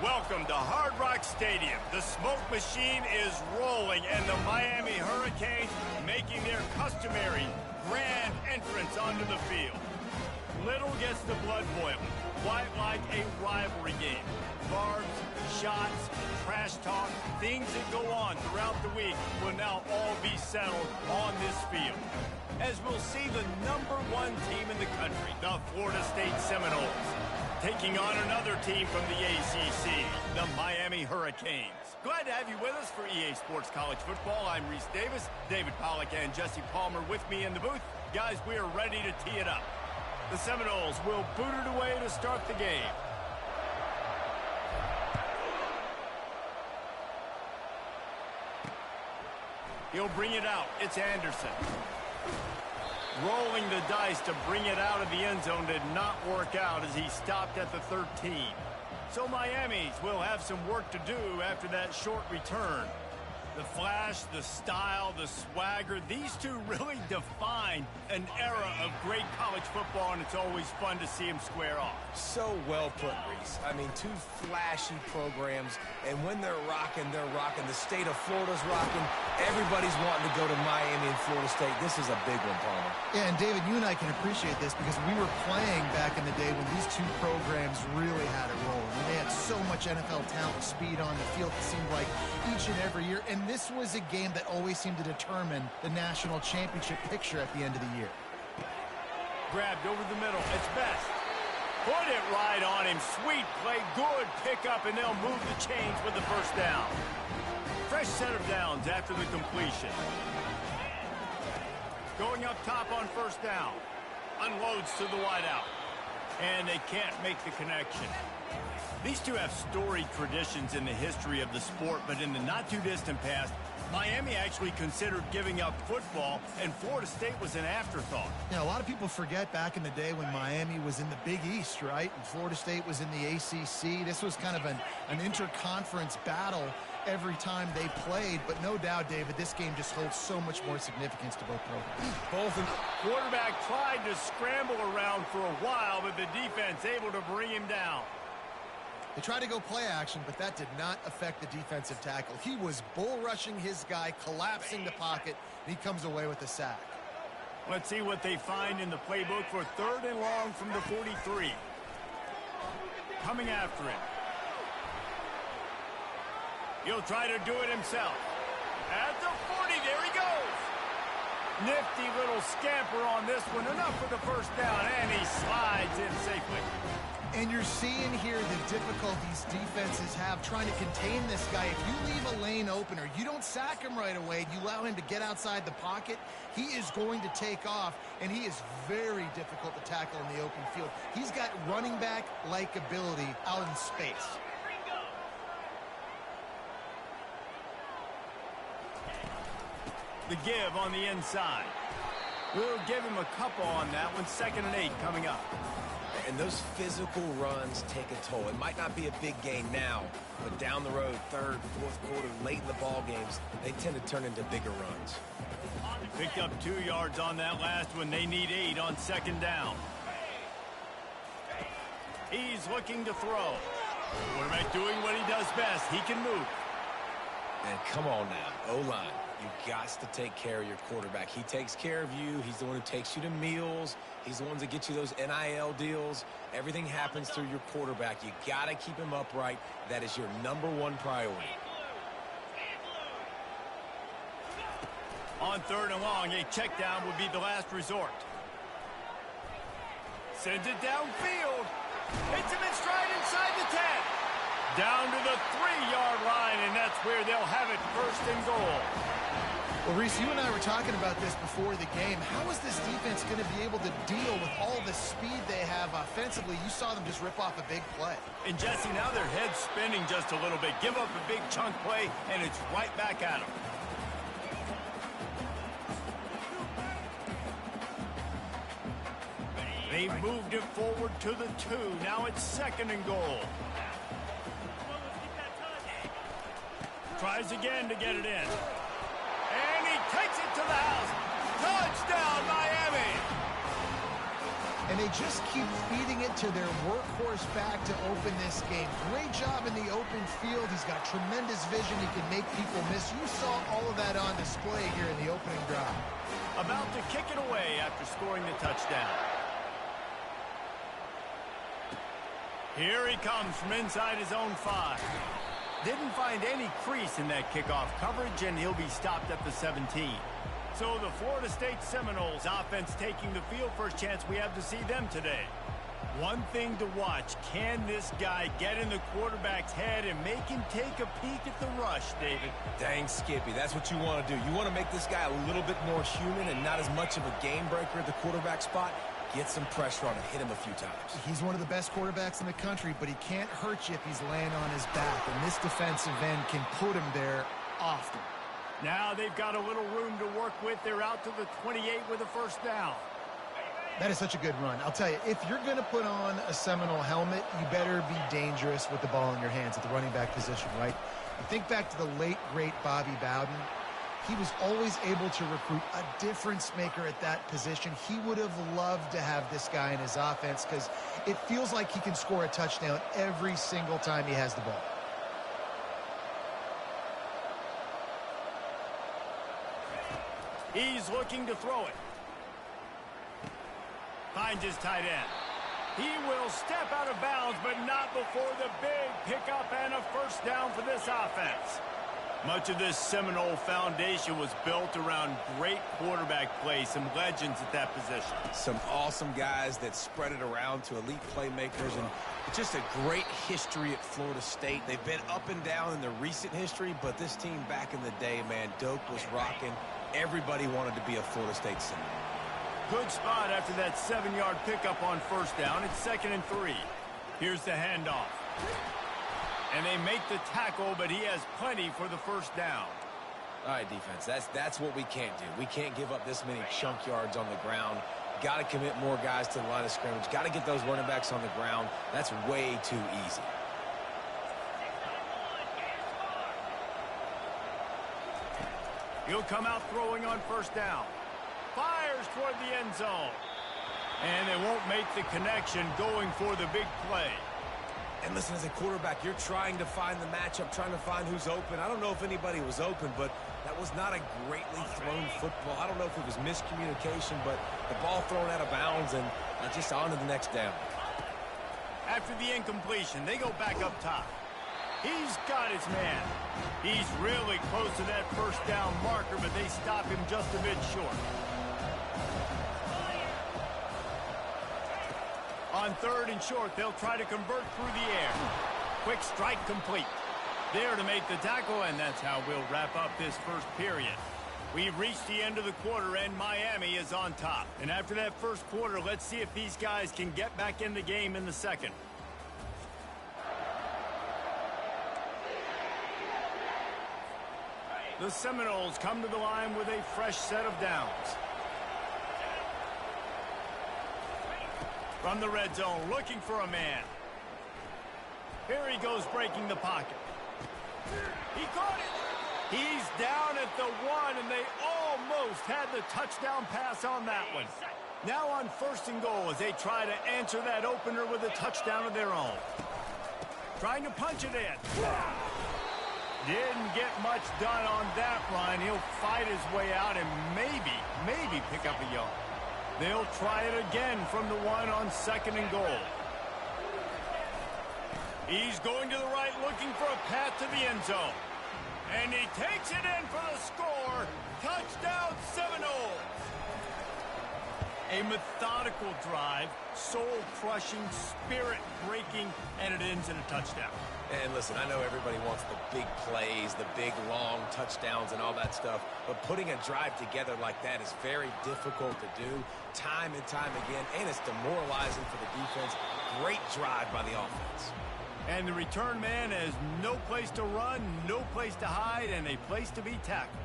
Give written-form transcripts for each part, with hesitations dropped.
Welcome to Hard Rock Stadium. The smoke machine is rolling, and the Miami Hurricanes making their customary grand entrance onto the field. Little gets the blood boiling, quite like a rivalry game. Barbs, shots, trash talk, things that go on throughout the week will now all be settled on this field. As we'll see the #1 team in the country, the Florida State Seminoles, taking on another team from the ACC, the Miami Hurricanes. Glad to have you with us for EA Sports College Football. I'm Reese Davis, David Pollack and Jesse Palmer with me in the booth. Guys, we are ready to tee it up. The Seminoles will boot it away to start the game. He'll bring it out. It's Anderson. Rolling the dice to bring it out of the end zone did not work out as he stopped at the 13. So Miami's will have some work to do after that short return. The flash, the style, the swagger, these two really define an era of great college football, and it's always fun to see them square off. So well put, Reese. I mean, two flashy programs, and when they're rocking, they're rocking. The state of Florida's rocking. Everybody's wanting to go to Miami and Florida State. This is a big one, Palmer. Yeah, and David, you and I can appreciate this because we were playing back in the day when these two programs really had it rolling. And they had so much NFL talent, speed on the field, it seemed like each and every year. And this was a game that always seemed to determine the national championship picture at the end of the year. Grabbed over the middle. It's Best. Put it right on him. Sweet play. Good pickup, and they'll move the chains with the first down. Fresh set of downs after the completion. Going up top on first down. Unloads to the wideout. And they can't make the connection. These two have storied traditions in the history of the sport, but in the not-too-distant past, Miami actually considered giving up football, and Florida State was an afterthought. You know, a lot of people forget back in the day when Miami was in the Big East, right? And Florida State was in the ACC. This was kind of an interconference battle every time they played, but no doubt, David, this game just holds so much more significance to both programs. Quarterback tried to scramble around for a while, but the defense able to bring him down. They tried to go play action, but that did not affect the defensive tackle. He was bull rushing his guy, collapsing the pocket, and he comes away with a sack. Let's see what they find in the playbook for 3rd and long from the 43. Coming after him. He'll try to do it himself. At the 40, there he goes. Nifty little scamper on this one. Enough for the first down, and he slides in safely. And you're seeing here the difficulties defenses have trying to contain this guy. If you leave a lane open or you don't sack him right away, you allow him to get outside the pocket, he is going to take off, and he is very difficult to tackle in the open field. He's got running back-like ability out in space. The give on the inside. We'll give him a couple on that one. 2nd and 8 coming up. And those physical runs take a toll. It might not be a big gain now, but down the road, 3rd, 4th quarter, late in the ball games, they tend to turn into bigger runs. Picked up 2 yards on that last one. They need 8 on 2nd down. He's looking to throw. Quarterback doing what he does best. He can move. And come on now, O-line. You've got to take care of your quarterback. He takes care of you. He's the one who takes you to meals. He's the one that gets you those NIL deals. Everything happens through your quarterback. You got to keep him upright. That is your #1 priority. On 3rd and long, a check down would be the last resort. Sends it downfield. Hits him in stride inside the 10. Down to the 3-yard line, and that's where they'll have it 1st and goal. Well, Reese, you and I were talking about this before the game. How is this defense going to be able to deal with all the speed they have offensively? You saw them just rip off a big play. And, Jesse, now their head's spinning just a little bit. Give up a big chunk play, and it's right back at them. They've moved it forward to the 2. Now it's 2nd and goal. Tries again to get it in. And he takes it to the house. Touchdown, Miami! And they just keep feeding it to their workhorse back to open this game. Great job in the open field. He's got tremendous vision. He can make people miss. You saw all of that on display here in the opening drive. About to kick it away after scoring the touchdown. Here he comes from inside his own 5. Didn't find any crease in that kickoff coverage, and he'll be stopped at the 17. So the Florida State Seminoles offense taking the field. First chance we have to see them today. One thing to watch, can this guy get in the quarterback's head and make him take a peek at the rush, David? Dang, Skippy, that's what you want to do. You want to make this guy a little bit more human and not as much of a game breaker at the quarterback spot. Get some pressure on him, hit him a few times. He's one of the best quarterbacks in the country, but he can't hurt you if he's laying on his back, and this defensive end can put him there often. Now they've got a little room to work with. They're out to the 28 with a first down. That is such a good run. I'll tell you, if you're going to put on a Seminole helmet, you better be dangerous with the ball in your hands at the running back position, right? You think back to the late, great Bobby Bowden. He was always able to recruit a difference maker at that position. He would have loved to have this guy in his offense because it feels like he can score a touchdown every single time he has the ball. He's looking to throw it. Finds his tight end. He will step out of bounds, but not before the big pickup and a first down for this offense. Much of this Seminole foundation was built around great quarterback play, some legends at that position. Some awesome guys that spread it around to elite playmakers, and just a great history at Florida State. They've been up and down in the recent history, but this team back in the day, man, Doak was rocking. Everybody wanted to be a Florida State Seminole. Good spot after that 7-yard pickup on first down. It's 2nd and 3. Here's the handoff. And they make the tackle, but he has plenty for the first down. All right, defense, that's what we can't do. We can't give up this many chunk yards on the ground. Got to commit more guys to the line of scrimmage. Got to get those running backs on the ground. That's way too easy. He'll come out throwing on first down. Fires toward the end zone. And they won't make the connection going for the big play. And listen, as a quarterback, you're trying to find the matchup, trying to find who's open. I don't know if anybody was open, but that was not a greatly thrown football. I don't know if it was miscommunication, but the ball thrown out of bounds and just on to the next down. After the incompletion, they go back up top. He's got his man. He's really close to that first down marker, but they stop him just a bit short. On 3rd and short, they'll try to convert through the air. Quick strike complete. There to make the tackle, and that's how we'll wrap up this first period. We've reached the end of the quarter, and Miami is on top. And after that first quarter, let's see if these guys can get back in the game in the second. The Seminoles come to the line with a fresh set of downs. From the red zone, looking for a man. Here he goes, breaking the pocket. He caught it. He's down at the 1, and they almost had the touchdown pass on that one. Now on 1st and goal as they try to answer that opener with a touchdown of their own. Trying to punch it in. Didn't get much done on that run. He'll fight his way out and maybe pick up a yard. They'll try it again from the 1 on 2nd and goal. He's going to the right, looking for a path to the end zone. And he takes it in for the score. Touchdown Seminoles. A methodical drive, soul-crushing, spirit-breaking, and it ends in a touchdown. And listen, I know everybody wants the big plays, the big, long touchdowns and all that stuff, but putting a drive together like that is very difficult to do time and time again, and it's demoralizing for the defense. Great drive by the offense. And the return man has no place to run, no place to hide, and a place to be tackled.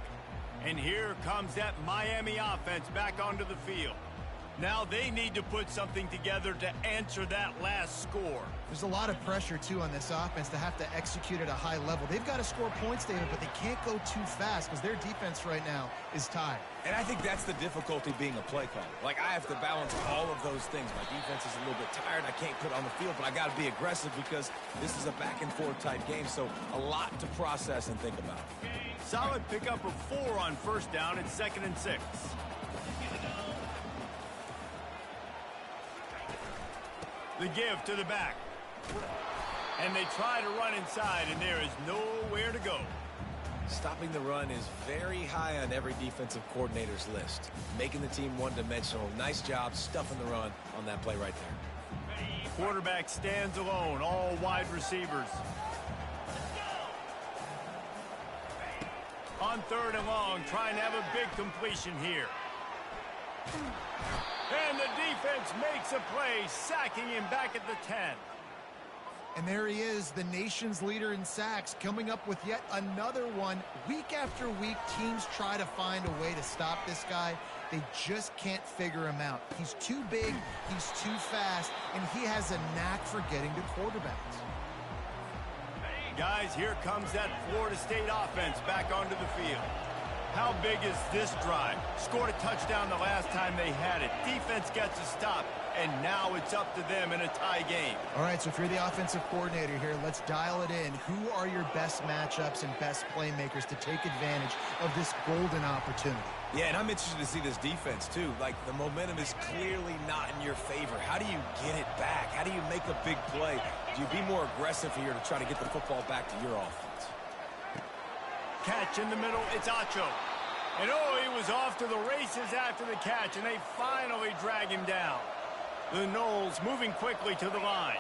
And here comes that Miami offense back onto the field. Now they need to put something together to answer that last score. There's a lot of pressure, too, on this offense to have to execute at a high level. They've got to score points, David, but they can't go too fast because their defense right now is tired. And I think that's the difficulty being a play caller. Like, I have to balance all of those things. My defense is a little bit tired. I can't put it on the field, but I got to be aggressive because this is a back-and-forth type game, so a lot to process and think about. Solid pickup of 4 on first down and 2nd and 6. The give to the back. And they try to run inside, and there is nowhere to go. Stopping the run is very high on every defensive coordinator's list. Making the team one-dimensional. Nice job stuffing the run on that play right there. Quarterback stands alone, all wide receivers. On 3rd and long, trying to have a big completion here. And the defense makes a play, sacking him back at the 10. And there he is, the nation's leader in sacks, coming up with yet another one. Week after week, teams try to find a way to stop this guy. They just can't figure him out. He's too big, he's too fast, and he has a knack for getting to quarterbacks. Guys, here comes that Florida State offense back onto the field. How big is this drive? Scored a touchdown the last time they had it. Defense gets a stop, and now it's up to them in a tie game. All right, so if you're the offensive coordinator here, let's dial it in. Who are your best matchups and best playmakers to take advantage of this golden opportunity? Yeah, and I'm interested to see this defense, too. Like, the momentum is clearly not in your favor. How do you get it back? How do you make a big play? Do you be more aggressive here to try to get the football back to your offense? Catch in the middle, it's Acho. And oh, he was off to the races after the catch, and they finally drag him down. The Noles moving quickly to the line.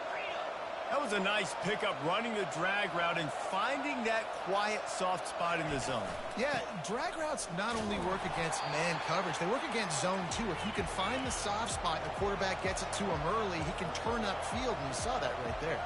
That was a nice pickup, running the drag route and finding that quiet, soft spot in the zone. Yeah, drag routes not only work against man coverage, they work against zone too. If you can find the soft spot, the quarterback gets it to him early, he can turn upfield, and you saw that right there.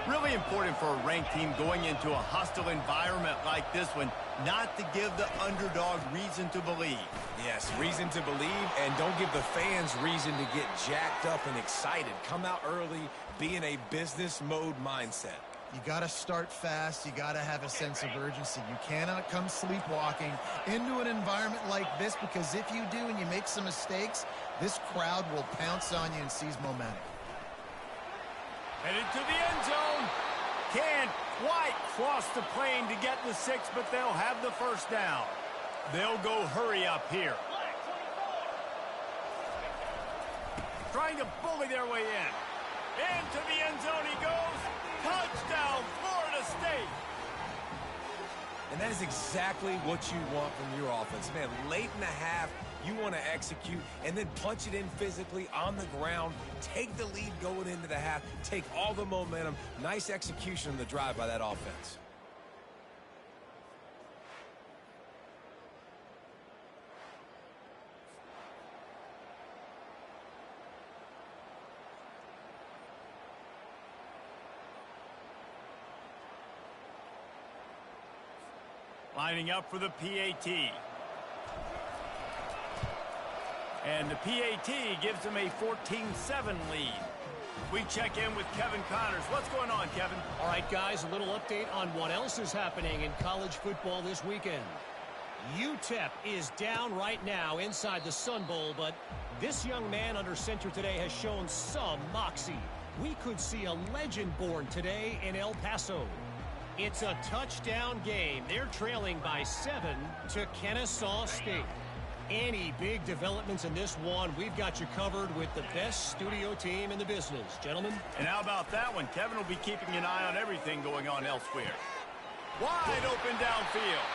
Really important for a ranked team going into a hostile environment like this one, not to give the underdog reason to believe. Yes, reason to believe, and don't give the fans reason to get jacked up and excited. Come out early, be in a business mode mindset. You got to start fast. You got to have a sense of urgency. You cannot come sleepwalking into an environment like this, because if you do and you make some mistakes, this crowd will pounce on you and seize momentum. Headed to the end zone. Can't quite cross the plane to get the 6, but they'll have the first down. They'll go hurry up here. Trying to bully their way in. Into the end zone he goes. Touchdown, Florida State. And that is exactly what you want from your offense. Man, late in the half, you want to execute and then punch it in physically on the ground. Take the lead going into the half. Take all the momentum. Nice execution on the drive by that offense. Lining up for the PAT. And the PAT gives them a 14-7 lead. We check in with Kevin Connors. What's going on, Kevin? All right, guys, a little update on what else is happening in college football this weekend. UTEP is down right now inside the Sun Bowl, but this young man under center today has shown some moxie. We could see a legend born today in El Paso. It's a touchdown game. They're trailing by 7 to Kennesaw State. Any big developments in this one, we've got you covered with the best studio team in the business. Gentlemen. And how about that one? Kevin will be keeping an eye on everything going on elsewhere. Wide open downfield.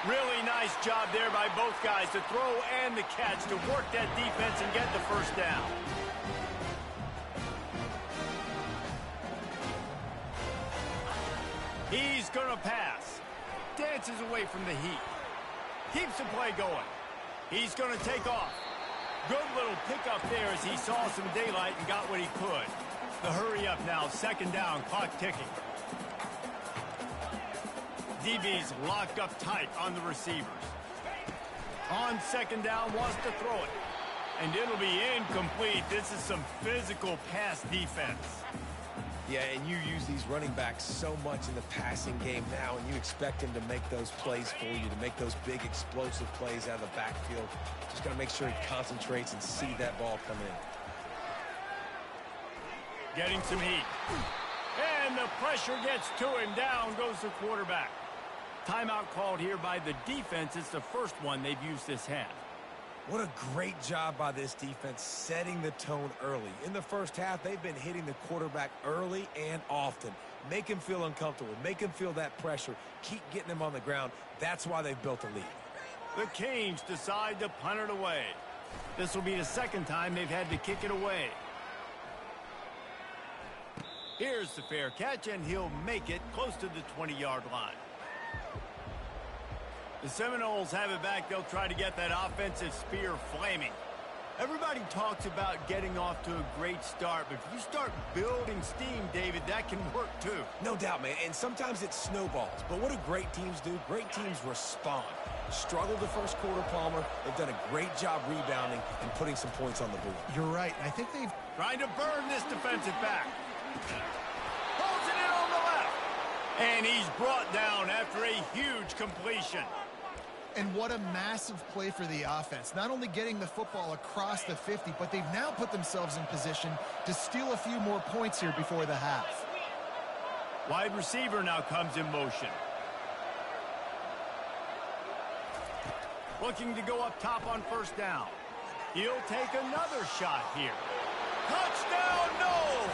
Really nice job there by both guys to throw and the catch to work that defense and get the first down. He's going to pass. Dances away from the heat. Keeps the play going. He's going to take off. Good little pickup there as he saw some daylight and got what he could. The hurry up now, 2nd down, clock ticking. DB's locked up tight on the receivers. On 2nd down, wants to throw it. And it'll be incomplete. This is some physical pass defense. Yeah, and you use these running backs so much in the passing game now, and you expect them to make those plays for you, to make those big explosive plays out of the backfield. Just got to make sure he concentrates and see that ball come in. Getting some heat. And the pressure gets to him. Down goes the quarterback. Timeout called here by the defense. It's the first one they've used this half. What a great job by this defense setting the tone early. In the first half, they've been hitting the quarterback early and often. Make him feel uncomfortable. Make him feel that pressure. Keep getting him on the ground. That's why they've built a lead. The Canes decide to punt it away. This will be the second time they've had to kick it away. Here's the fair catch, and he'll make it close to the 20-yard line. The Seminoles have it back. They'll try to get that offensive spear flaming. Everybody talks about getting off to a great start, but if you start building steam, David, that can work too. No doubt, man, and sometimes it snowballs. But what do great teams do? Great teams respond. Struggled the first quarter, Palmer. They've done a great job rebounding and putting some points on the board. You're right. I think they've... Trying to burn this defensive back. Holds it in on the left. And he's brought down after a huge completion. And what a massive play for the offense. Not only getting the football across the 50, but they've now put themselves in position to steal a few more points here before the half. Wide receiver now comes in motion. Looking to go up top on first down. He'll take another shot here. Touchdown, no!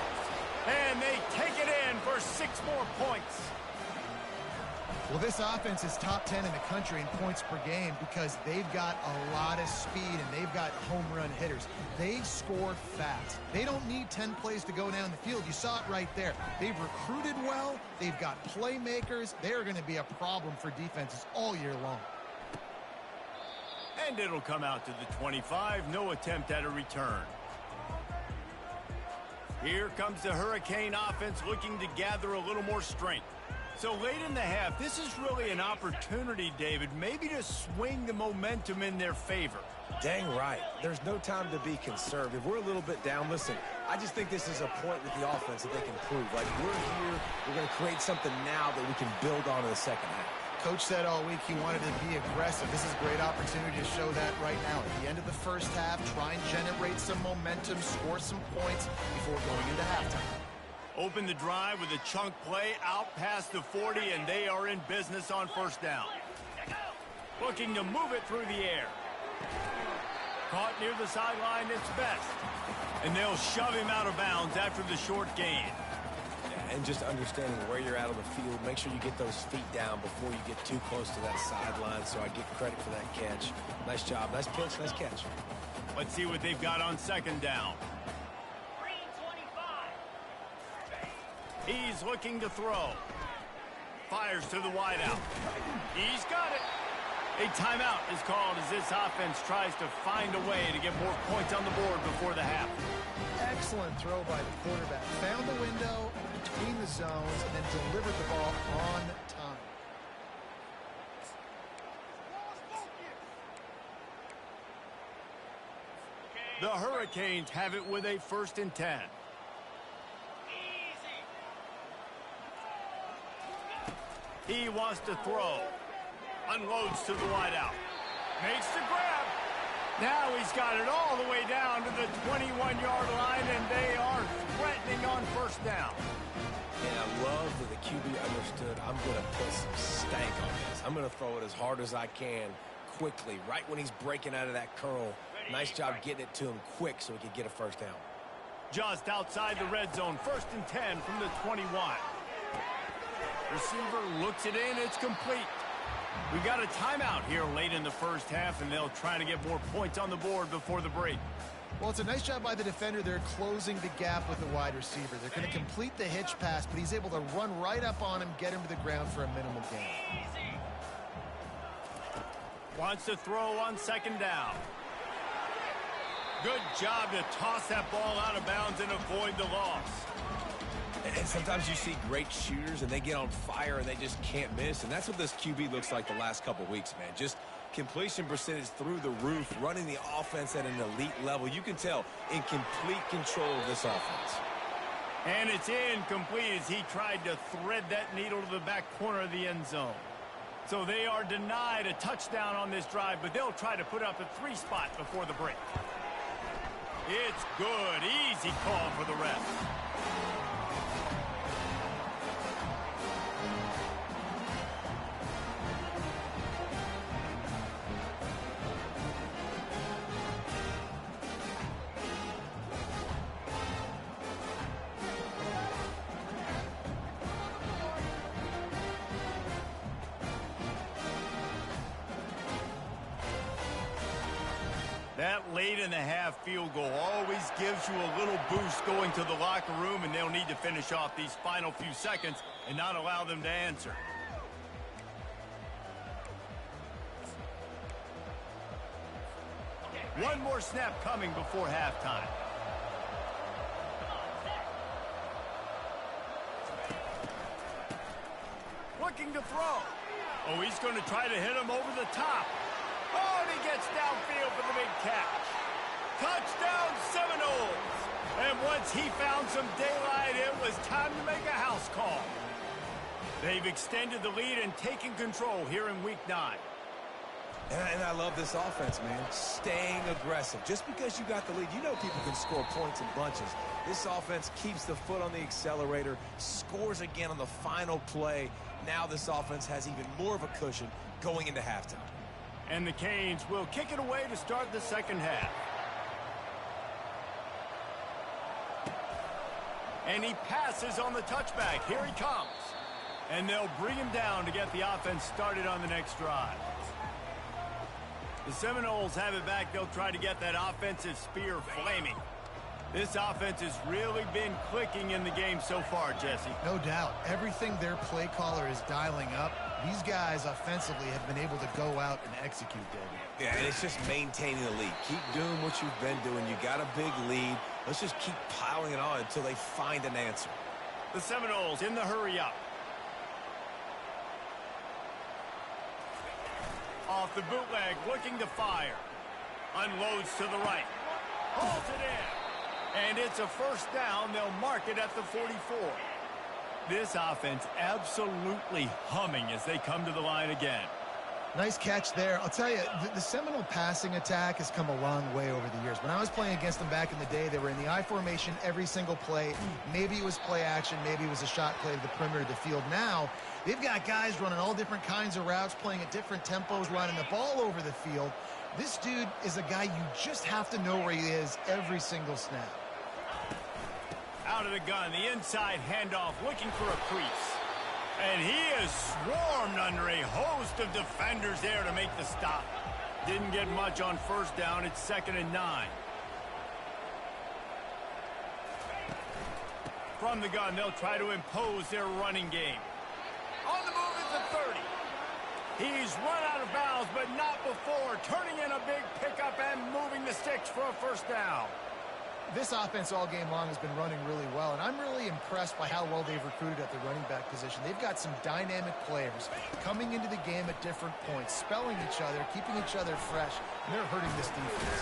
And they take it in for 6 more points. Well, this offense is top 10 in the country in points per game because they've got a lot of speed and they've got home run hitters. They score fast. They don't need 10 plays to go down the field. You saw it right there. They've recruited well. They've got playmakers. They're going to be a problem for defenses all year long. And it'll come out to the 25. No attempt at a return. Here comes the Hurricane offense looking to gather a little more strength. So late in the half, this is really an opportunity, David, maybe to swing the momentum in their favor. Dang right. There's no time to be conservative. We're a little bit down. Listen, I just think this is a point with the offense that they can prove. Like, we're here, we're going to create something now that we can build on in the second half. Coach said all week he wanted to be aggressive. This is a great opportunity to show that right now. At the end of the first half, try and generate some momentum, score some points before going into halftime. Open the drive with a chunk play out past the 40, and they are in business on first down. Looking to move it through the air. Caught near the sideline, it's Best. And they'll shove him out of bounds after the short gain. And just understanding where you're at on the field, make sure you get those feet down before you get too close to that sideline, so I get credit for that catch. Nice job, nice pitch, nice catch. Let's see what they've got on second down. He's looking to throw. Fires to the wideout. He's got it. A timeout is called as this offense tries to find a way to get more points on the board before the half. Excellent throw by the quarterback. Found the window between the zones and then delivered the ball on time. The Hurricanes have it with a 1st and 10. He wants to throw. Unloads to the wideout. Makes the grab. Now he's got it all the way down to the 21-yard line, and they are threatening on first down. And I love that the QB understood, I'm going to put some stank on this. I'm going to throw it as hard as I can, quickly, right when he's breaking out of that curl. Nice job getting it to him quick so he could get a first down. Just outside the red zone, 1st and 10 from the 21. Receiver looks it in, it's complete. We've got a timeout here late in the first half, and they'll try to get more points on the board before the break. Well, it's a nice job by the defender. They're closing the gap with the wide receiver. They're going to complete the hitch pass, but he's able to run right up on him, get him to the ground for a minimal gain. Wants to throw on second down. Good job to toss that ball out of bounds and avoid the loss. And sometimes you see great shooters and they get on fire and they just can't miss. And that's what this QB looks like the last couple weeks, man. Just Completion percentage through the roof, running the offense at an elite level. You can tell in complete control of this offense. And it's incomplete as he tried to thread that needle to the back corner of the end zone. So they are denied a touchdown on this drive, but they'll try to put up a 3 spot before the break. It's good. Easy call for the ref. That late-in-the-half field goal always gives you a little boost going to the locker room, and they'll need to finish off these final few seconds and not allow them to answer. One more snap coming before halftime. Looking to throw. Oh, he's going to try to hit him over the top. Oh, and he gets downfield for the big catch. Touchdown Seminoles. And once he found some daylight, it was time to make a house call. They've extended the lead and taken control here in Week 9. And I love this offense, man. Staying aggressive. Just because you got the lead, you know people can score points in bunches. This offense keeps the foot on the accelerator, scores again on the final play. Now this offense has even more of a cushion going into halftime. And the Canes will kick it away to start the second half. And he passes on the touchback. Here he comes. And they'll bring him down to get the offense started on the next drive. The Seminoles have it back. They'll try to get that offensive spear flaming. This offense has really been clicking in the game so far, Jesse. No doubt. Everything their play caller is dialing up, these guys offensively have been able to go out and execute, David. Yeah, and it's just maintaining the lead. Keep doing what you've been doing. You got a big lead. Let's just keep piling it on until they find an answer. The Seminoles in the hurry up. Off the bootleg, looking to fire. Unloads to the right. Holds it in. And it's a first down. They'll mark it at the 44. This offense absolutely humming as they come to the line again. Nice catch there. I'll tell you, the Seminole passing attack has come a long way over the years. When I was playing against them back in the day, they were in the I formation every single play. Maybe it was play action. Maybe it was a shot play to the perimeter of the field. Now, they've got guys running all different kinds of routes, playing at different tempos, running the ball over the field. This dude is a guy you just have to know where he is every single snap. Out of the gun, the inside handoff, looking for a crease. And he is swarmed under a host of defenders there to make the stop. Didn't get much on first down. It's 2nd and 9. From the gun, they'll try to impose their running game. On the move at the 30. He's run out of bounds, but not before. Turning in a big pickup and moving the sticks for a first down. This offense all game long has been running really well, and I'm really impressed by how well they've recruited at the running back position. They've got some dynamic players coming into the game at different points, spelling each other, keeping each other fresh, and they're hurting this defense.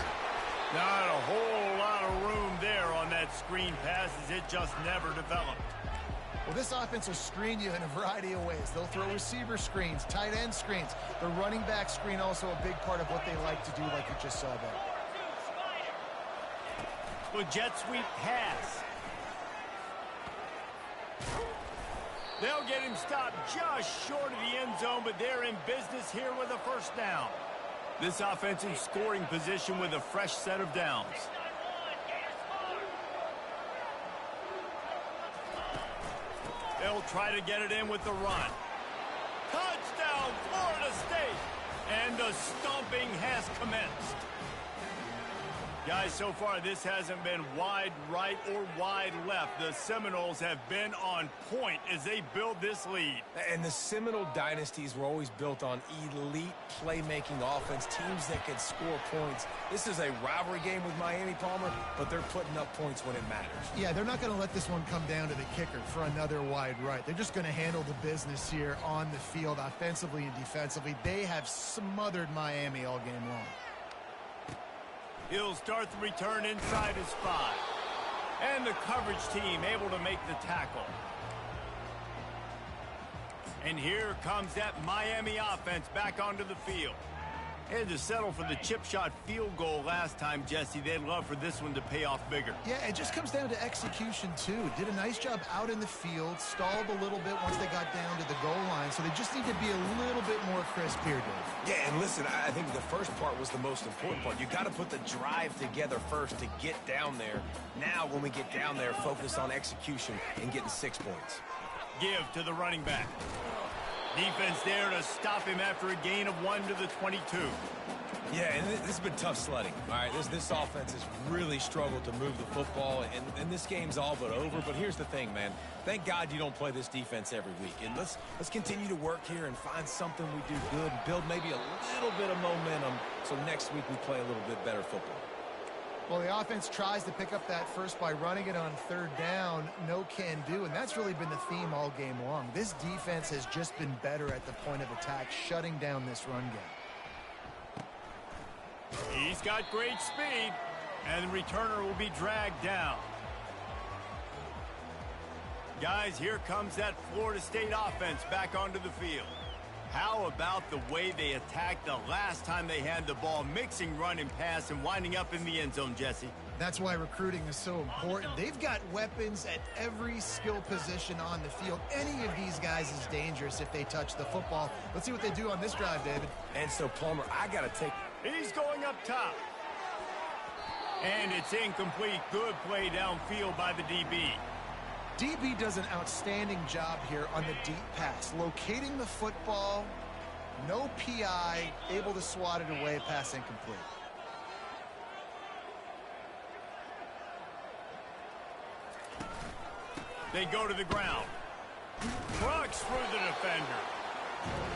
Not a whole lot of room there on that screen pass as it just never developed. Well, this offense will screen you in a variety of ways. They'll throw receiver screens, tight end screens. The running back screen also a big part of what they like to do, like you just saw there. With jet sweep pass. They'll get him stopped just short of the end zone, but they're in business here with a first down. This offensive scoring position with a fresh set of downs. They'll try to get it in with the run. Touchdown, Florida State! And the stomping has commenced. Guys, so far this hasn't been wide right or wide left. The Seminoles have been on point as they build this lead. And the Seminole dynasties were always built on elite playmaking offense, teams that could score points. This is a rivalry game with Miami, Palmer, but they're putting up points when it matters. Yeah, they're not going to let this one come down to the kicker for another wide right. They're just going to handle the business here on the field, offensively and defensively. They have smothered Miami all game long. He'll start the return inside his 5. And the coverage team able to make the tackle. And here comes that Miami offense back onto the field. Had to settle for the chip shot field goal last time, Jesse. They'd love for this one to pay off bigger. Yeah, it just comes down to execution, too. Did a nice job out in the field, stalled a little bit once they got down to the goal line, so they just need to be a little bit more crisp here, Dave. Yeah, and listen, I think the first part was the most important part. You got to put the drive together first to get down there. Now, when we get down there, focus on execution and getting 6 points. Give to the running back. Defense there to stop him after a gain of 1 to the 22. Yeah, and this has been tough sledding. All right, this offense has really struggled to move the football, and this game's all but over. But here's the thing, man. Thank God you don't play this defense every week. And let's continue to work here and find something we do good, build maybe a little bit of momentum so next week we play a little bit better football. Well, the offense tries to pick up that first by running it on 3rd down. No can do, and that's really been the theme all game long. This defense has just been better at the point of attack, shutting down this run game. He's got great speed, and the returner will be dragged down. Guys, here comes that Florida State offense back onto the field. How about the way they attacked the last time they had the ball, mixing run and pass and winding up in the end zone, Jesse? That's why recruiting is so important. They've got weapons at every skill position on the field. Any of these guys is dangerous if they touch the football. Let's see what they do on this drive, David. And so, Palmer, I got to take... He's going up top. And it's incomplete. Good play downfield by the DB. DB does an outstanding job here on the deep pass, locating the football, no PI, able to swat it away, pass incomplete. They go to the ground. Trucks through the defender.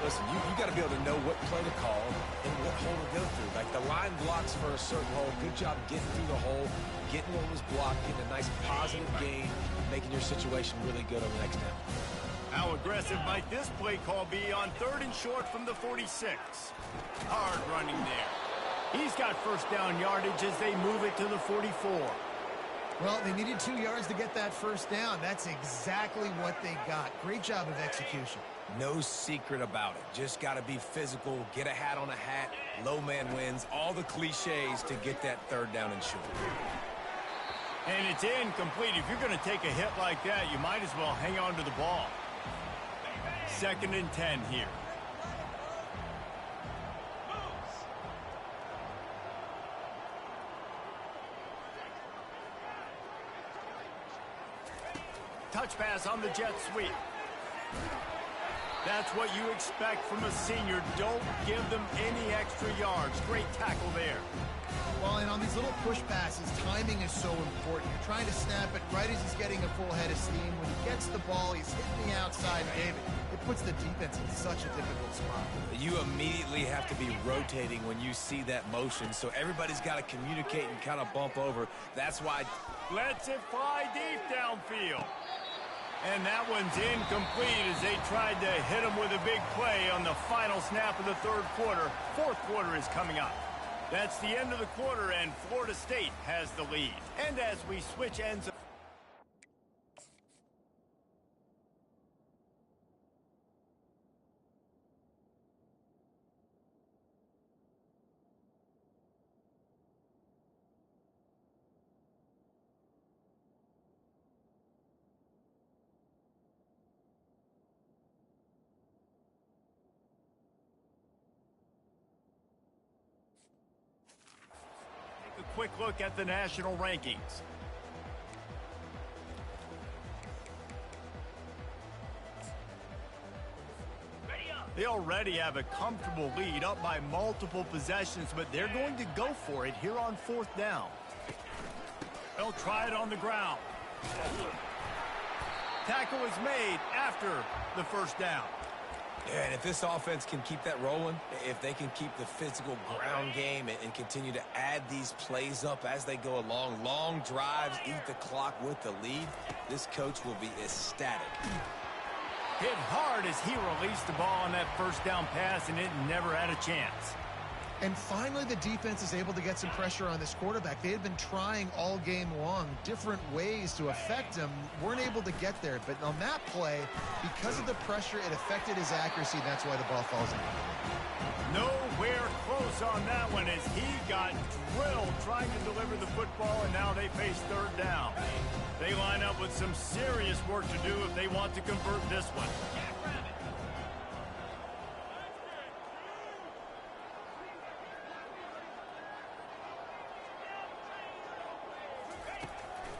Listen, you got to be able to know what play to call and what hole to go through. Like the line blocks for a certain hole. Good job getting through the hole, getting what was blocked, getting a nice positive gain, making your situation really good on the next down. How aggressive might this play call be on 3rd and short from the 46? Hard running there. He's got first down yardage as they move it to the 44. Well, they needed 2 yards to get that first down. That's exactly what they got. Great job of execution. No secret about it. Just got to be physical, get a hat on a hat, low man wins, all the cliches to get that 3rd down and short. And it's incomplete. If you're going to take a hit like that, you might as well hang on to the ball. 2nd and 10 here. Touch pass on the jet sweep. That's what you expect from a senior. Don't give them any extra yards. Great tackle there. Well, and on these little push passes, timing is so important. You're trying to snap it right as he's getting a full head of steam. When he gets the ball, he's hitting the outside, David. It puts the defense in such a difficult spot. You immediately have to be rotating when you see that motion, so everybody's got to communicate and kind of bump over. That's why... Lets it fly deep downfield. And that one's incomplete as they tried to hit him with a big play on the final snap of the 3rd quarter. 4th quarter is coming up. That's the end of the quarter, and Florida State has the lead. And as we switch ends... quick look at the national rankings. They already have a comfortable lead up by multiple possessions, but they're going to go for it here on 4th down. They'll try it on the ground. Tackle is made after the 1st down. Yeah, and if this offense can keep that rolling, if they can keep the physical ground game and continue to add these plays up as they go along, long drives, eat the clock with the lead, this coach will be ecstatic. Hit hard as he released the ball on that 1st down pass, and it never had a chance. And finally, the defense is able to get some pressure on this quarterback. They had been trying all game long different ways to affect him, weren't able to get there. But on that play, because of the pressure, it affected his accuracy. That's why the ball falls in. Nowhere close on that one as he got drilled trying to deliver the football, and now they face 3rd down. They line up with some serious work to do if they want to convert this one.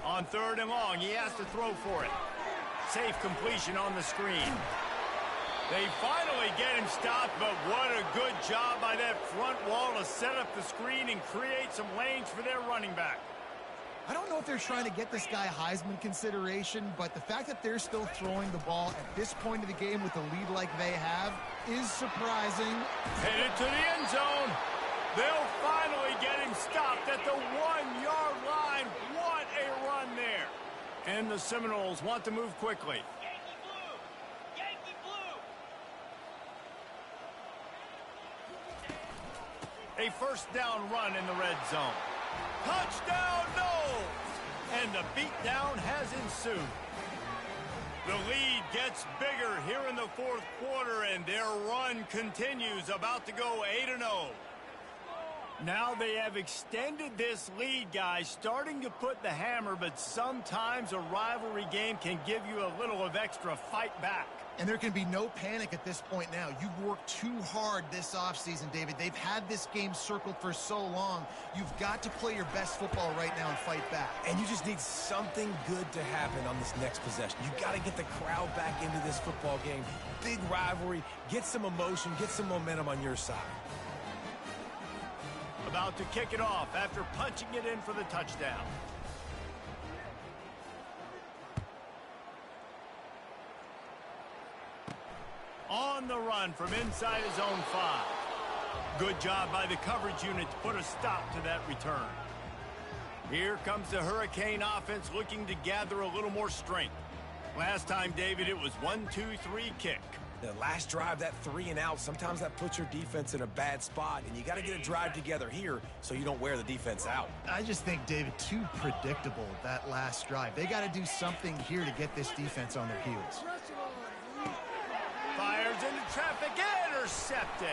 On 3rd and long, he has to throw for it. Safe completion on the screen. They finally get him stopped, but what a good job by that front wall to set up the screen and create some lanes for their running back. I don't know if they're trying to get this guy Heisman consideration, but the fact that they're still throwing the ball at this point of the game with a lead like they have is surprising. Headed to the end zone. They'll finally get him stopped at the 1-yard line. What a run there. And the Seminoles want to move quickly. Yankee blue! Yankee blue! A 1st down run in the red zone. Touchdown, no! And the beatdown has ensued. The lead gets bigger here in the 4th quarter, and their run continues, about to go 8-0. Now they have extended this lead, guys, starting to put the hammer, but sometimes a rivalry game can give you a little of extra fight back. And there can be no panic at this point now. You've worked too hard this offseason, David. They've had this game circled for so long. You've got to play your best football right now and fight back. And you just need something good to happen on this next possession. You got to get the crowd back into this football game. Big rivalry. Get some emotion. Get some momentum on your side. About to kick it off after punching it in for the touchdown. On the run from inside his own 5. Good job by the coverage unit to put a stop to that return. Here comes the Hurricane offense looking to gather a little more strength. Last time, David, it was 1-2-3 kick. The last drive, that 3 and out, sometimes that puts your defense in a bad spot, and you got to get a drive together here so you don't wear the defense out. I just think, David, too predictable, that last drive. They got to do something here to get this defense on their heels. Fires into traffic, intercepted.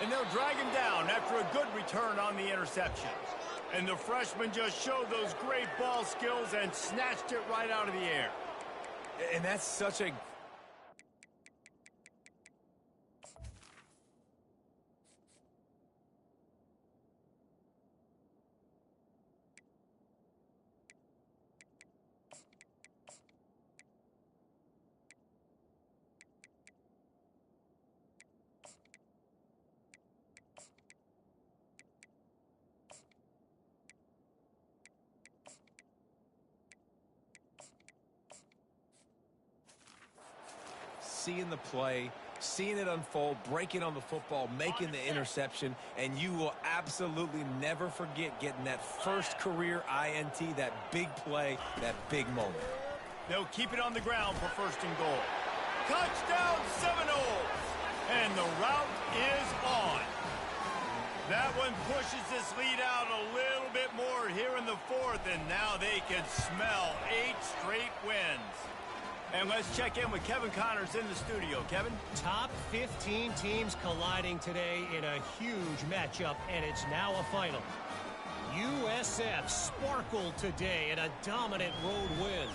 And they'll drag him down after a good return on the interception. And the freshman just showed those great ball skills and snatched it right out of the air. And that's such a... Seeing the play, seeing it unfold, breaking on the football, making the interception, and you will absolutely never forget getting that first career INT, that big play, that big moment. They'll keep it on the ground for 1st and goal. Touchdown Seminoles! And the route is on. That one pushes this lead out a little bit more here in the 4th, and now they can smell 8 straight wins. And let's check in with Kevin Connors in the studio. Kevin? Top 15 teams colliding today in a huge matchup, and it's now a final. USF sparkled today in a dominant road win.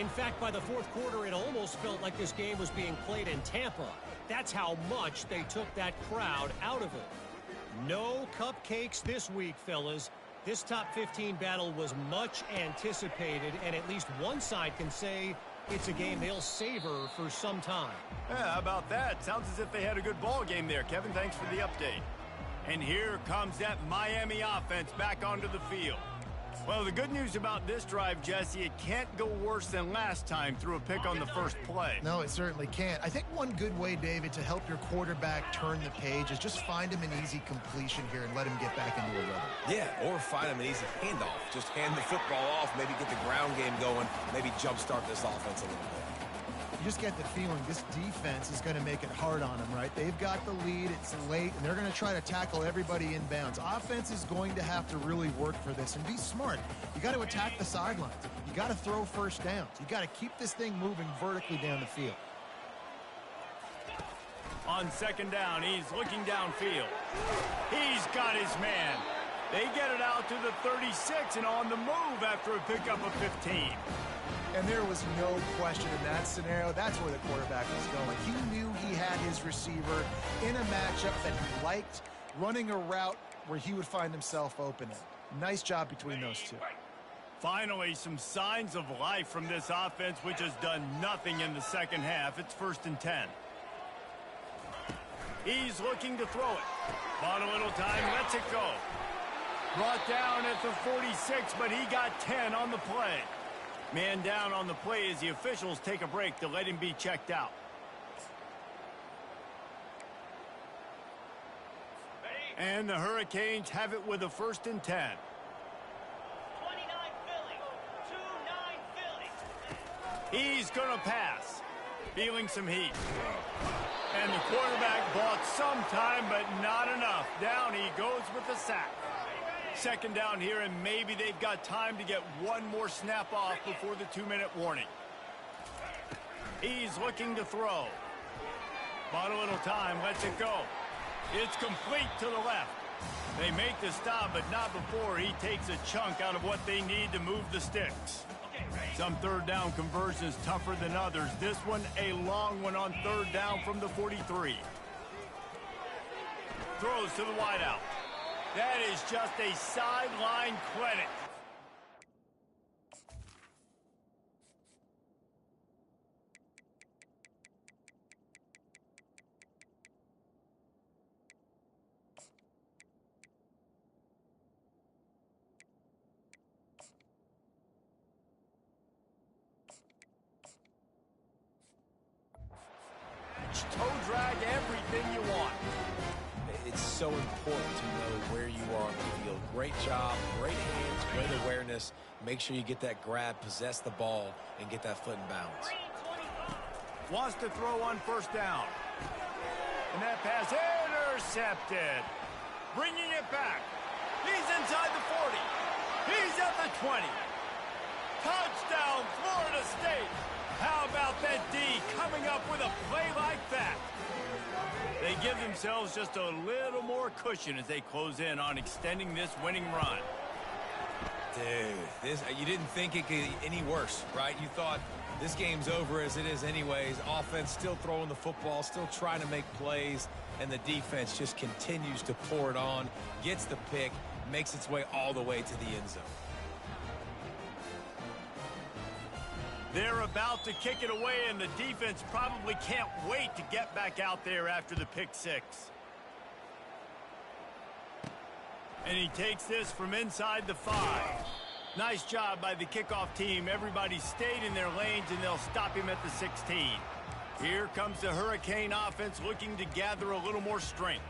In fact, by the 4th quarter, it almost felt like this game was being played in Tampa. That's how much they took that crowd out of it. No cupcakes this week, fellas. This top 15 battle was much anticipated, and at least one side can say It's a game they'll savor for some time. Yeah, how about that? Sounds as if they had a good ball game there, Kevin. Thanks for the update. And here comes that Miami offense back onto the field. Well, the good news about this drive, Jesse, it can't go worse than last time through a pick on the first play. No, it certainly can't. I think one good way, David, to help your quarterback turn the page is just find him an easy completion here and let him get back into a rhythm. Yeah, or find him an easy handoff. Just hand the football off, maybe get the ground game going, maybe jumpstart this offense a little bit. You just get the feeling this defense is going to make it hard on them, right? They've got the lead, it's late, and they're going to try to tackle everybody inbounds. Offense is going to have to really work for this and be smart. You got to attack the sidelines. You got to throw first downs. You got to keep this thing moving vertically down the field. On second down, he's looking downfield. He's got his man. They get it out to the 36 and on the move after a pickup of 15. And there was no question in that scenario. That's where the quarterback was going. He knew he had his receiver in a matchup that he liked, running a route where he would find himself open. Nice job between those two. Finally, some signs of life from this offense, which has done nothing in the second half. It's 1st and 10. He's looking to throw it. Bought a little time, lets it go. Brought down at the 46, but he got 10 on the play. Man down on the play as the officials take a break to let him be checked out. And the Hurricanes have it with a 1st and 10. 29 Philly. 2-9 Philly. He's going to pass. Feeling some heat. And the quarterback bought some time, but not enough. Down he goes with the sack. Second down here, and maybe they've got time to get one more snap off before the 2-minute warning. He's looking to throw. Bought a little time, lets it go. It's complete to the left. They make the stop, but not before he takes a chunk out of what they need to move the sticks. Some third down conversions tougher than others. This one, a long one on third down from the 43. Throws to the wideout. That is just a sideline credit. Toe drag, everything you want. It's so important to know where you are on the field. Great job, great hands, great awareness. Make sure you get that grab, possess the ball, and get that foot in bounds. Wants to throw on first down. And that pass intercepted. Bringing it back. He's inside the 40. He's at the 20. Touchdown, Florida State. How about that D coming up with a play like that? They give themselves just a little more cushion as they close in on extending this winning run. Dude, you didn't think it could get any worse, right? You thought this game's over as it is anyways. Offense still throwing the football, still trying to make plays, and the defense just continues to pour it on, gets the pick, makes its way all the way to the end zone. They're about to kick it away, and the defense probably can't wait to get back out there after the pick six. And he takes this from inside the 5. Nice job by the kickoff team. Everybody stayed in their lanes, and they'll stop him at the 16. Here comes the Hurricane offense looking to gather a little more strength.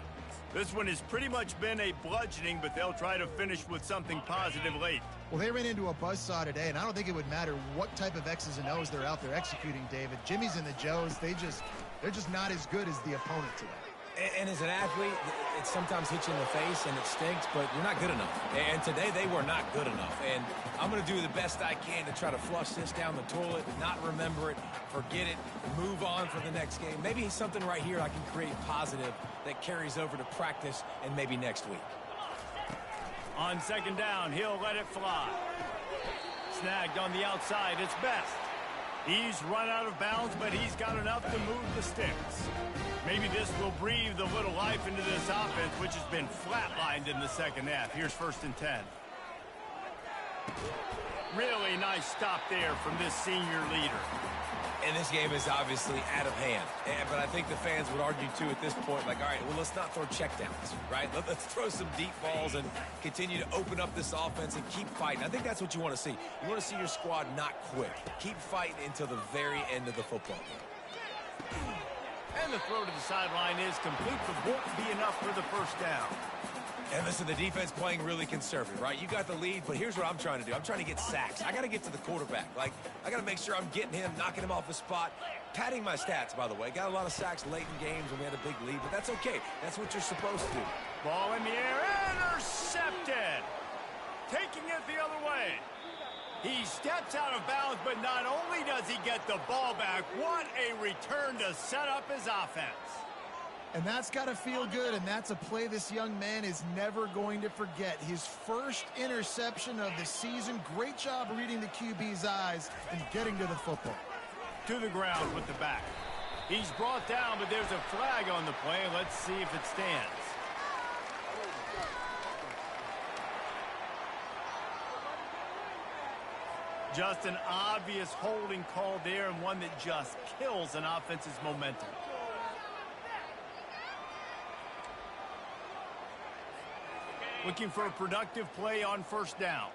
This one has pretty much been a bludgeoning, but they'll try to finish with something positive late. Well, they ran into a buzzsaw today, and I don't think it would matter what type of X's and O's they're out there executing, David. Jimmy's and the Joes, they're just not as good as the opponent today. And as an athlete, it sometimes hits you in the face and it stinks, but you're not good enough. And today they were not good enough. And I'm going to do the best I can to try to flush this down the toilet, not remember it, forget it, move on for the next game. Maybe something right here I can create positive that carries over to practice and maybe next week. On second down, he'll let it fly. Snagged on the outside, it's Best. He's run out of bounds, but he's got enough to move the sticks. Maybe this will breathe a little life into this offense, which has been flatlined in the second half. Here's 1st and 10. Really nice stop there from this senior leader. And this game is obviously out of hand. But I think the fans would argue, too, at this point, like, all right, well, let's not throw checkdowns, right? Let's throw some deep balls and continue to open up this offense and keep fighting. I think that's what you want to see. You want to see your squad not quit. Keep fighting until the very end of the football game. And the throw to the sideline is complete, but won't be enough for the first down. And listen, the defense playing really conservative, right? You got the lead, but here's what I'm trying to do. I'm trying to get sacks. I got to get to the quarterback. Like, I got to make sure I'm getting him, knocking him off his spot. Padding my stats, by the way. Got a lot of sacks late in games when we had a big lead, but that's okay. That's what you're supposed to do. Ball in the air, intercepted. Taking it the other way. He steps out of bounds, but not only does he get the ball back, what a return to set up his offense. And that's got to feel good, and that's a play this young man is never going to forget. His first interception of the season. Great job reading the QB's eyes and getting to the football. To the ground with the back. He's brought down, but there's a flag on the play. Let's see if it stands. Just an obvious holding call there, and one that just kills an offense's momentum. Looking for a productive play on first down.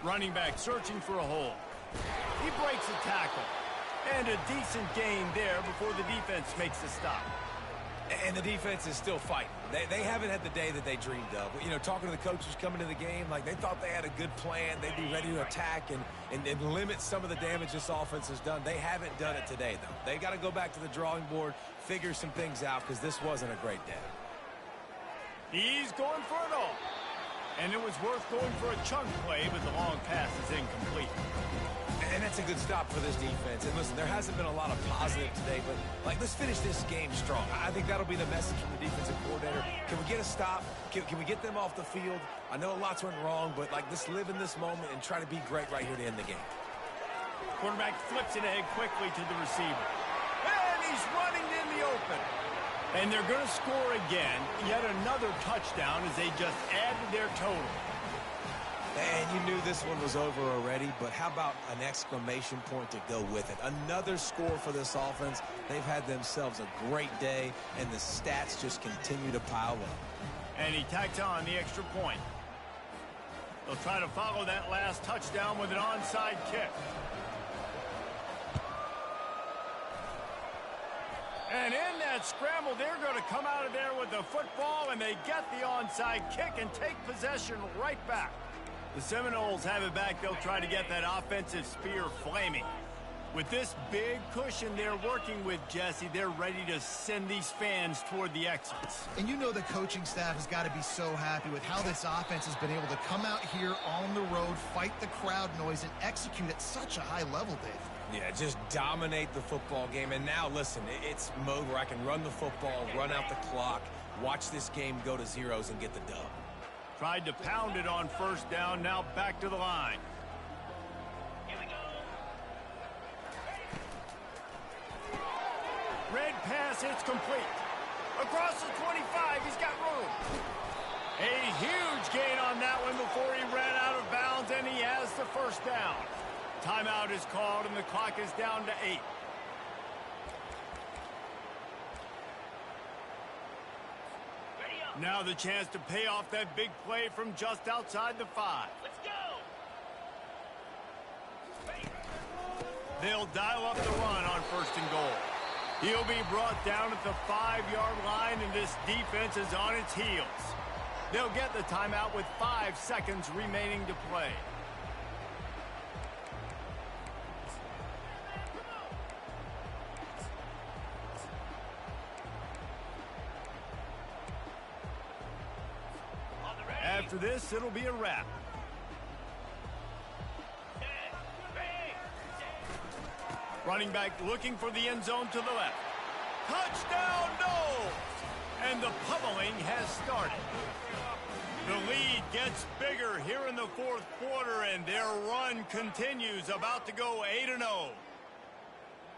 Running back searching for a hole. He breaks a tackle. And a decent gain there before the defense makes the stop. And the defense is still fighting. They haven't had the day that they dreamed of. You know, talking to the coaches coming to the game, like they thought they had a good plan. They'd be ready to attack and limit some of the damage this offense has done. They haven't done it today, though. They got to go back to the drawing board, figure some things out, because this wasn't a great day. He's going for it all. And it was worth going for a chunk play, but the long pass is incomplete. And that's a good stop for this defense. And listen, there hasn't been a lot of positive today, but like, let's finish this game strong. I think that'll be the message from the defensive coordinator. Can we get a stop? Can we get them off the field? I know lots went wrong, but like, let's live in this moment and try to be great right here to end the game. Quarterback flips it ahead quickly to the receiver. And he's running in the open. And they're going to score again. Yet another touchdown as they just added their total. And you knew this one was over already, but how about an exclamation point to go with it? Another score for this offense. They've had themselves a great day, and the stats just continue to pile up. And he tacks on the extra point. They'll try to follow that last touchdown with an onside kick. And in that scramble, they're going to come out of there with the football, and they get the onside kick and take possession right back. The Seminoles have it back. They'll try to get that offensive spear flaming. With this big cushion they're working with, Jesse, they're ready to send these fans toward the exits. And you know the coaching staff has got to be so happy with how this offense has been able to come out here on the road, fight the crowd noise, and execute at such a high level, Dave. Yeah, just dominate the football game. And now, listen, it's mode where I can run the football, run out the clock, watch this game go to zeros and get the dub. Tried to pound it on first down, now back to the line. Here we go. Red pass, it's complete. Across the 25, he's got room. A huge gain on that one before he ran out of bounds, and he has the first down. Timeout is called, and the clock is down to 8. Now the chance to pay off that big play from just outside the 5. Let's go. They'll dial up the run on first and goal. He'll be brought down at the 5-yard line, and this defense is on its heels. They'll get the timeout with 5 seconds remaining to play. After this, it'll be a wrap. Running back looking for the end zone to the left. Touchdown, no! And the pummeling has started. The lead gets bigger here in the fourth quarter, and their run continues, about to go 8-0.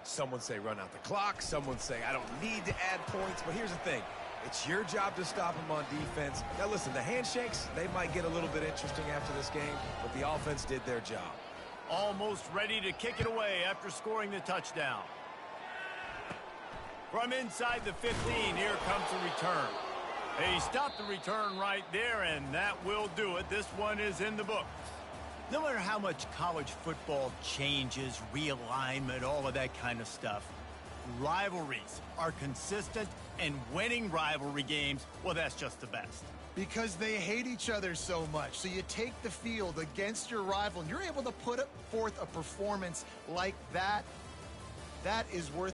Some would say run out the clock. Some would say I don't need to add points. But here's the thing. It's your job to stop them on defense. Now, listen, the handshakes, they might get a little bit interesting after this game, but the offense did their job. Almost ready to kick it away after scoring the touchdown. From inside the 15, here comes the return. He stopped the return right there, and that will do it. This one is in the books. No matter how much college football changes, realignment, all of that kind of stuff, rivalries are consistent, and winning rivalry games, well, that's just the best. Because they hate each other so much. So you take the field against your rival, and you're able to put forth a performance like that. That is worth